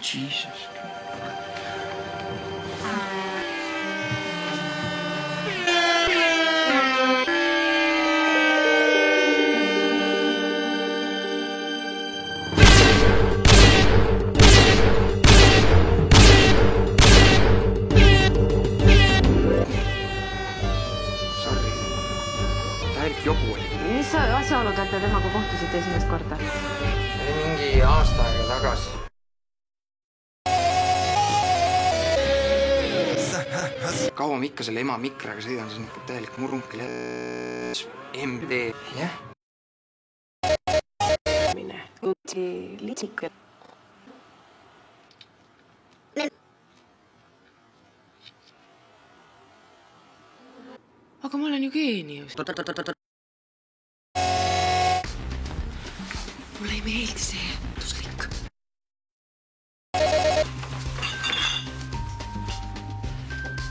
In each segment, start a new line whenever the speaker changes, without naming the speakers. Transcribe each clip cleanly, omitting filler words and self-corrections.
Jesus.
Jobu oli.
Mis asjaolud, et te temaga kohtusite esimest korda?
See oli mingi aasta aega tagasi. Kaua ma ikka selle ema mikraga sõidan, see on ikka täielik murrunkil. MD. Jah?
Mine. Kutsi litsik. Aga ma olen ju geenius. Mulle ei meeldi see tuslik.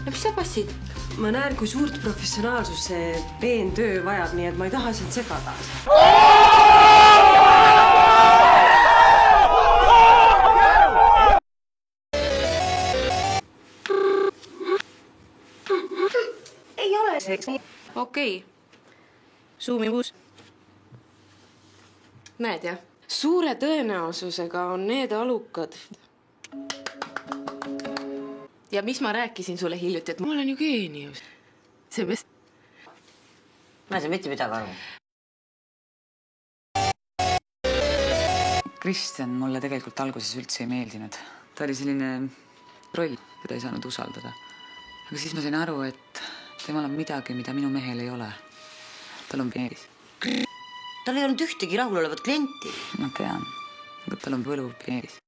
Ja mis sa passid? Ma näen, kui suurt professionaalsus see peentöö vajab, nii et ma ei taha sind segada. Ei ole see. Okei. Suumibus. Näed, jah? Suure tõenäosusega on need alukad. Ja mis ma rääkisin sulle hiljuti, et ma olen ju geenius. See mis?
Ma ei saa mitte midagi aru.
Kristjan mulle tegelikult alguses üldse ei meeldinud. Ta oli selline roll, keda ei saanud usaldada. Aga siis ma sain aru, et temal on midagi, mida minu mehel ei ole. Tal on peenis.
Tal ei olnud ühtegi rahulolevat klienti.
Ma tean, aga tal on võluv peenis.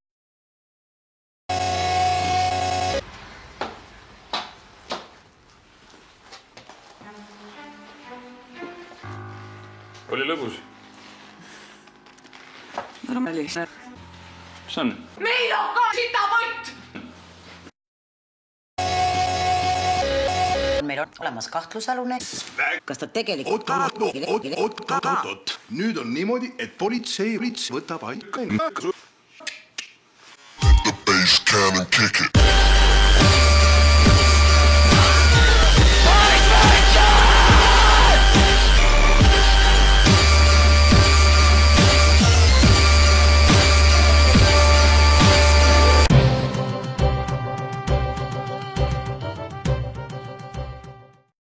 Oli lõbus?
Arma oli.
Mis on?
Meil on ka sitapott!
Meil on olemas kahtlusalune. Kas ta tegelikult...
Oot. Nüüd on niimoodi, et politsei võtab aika. Let the bass cannon kick it.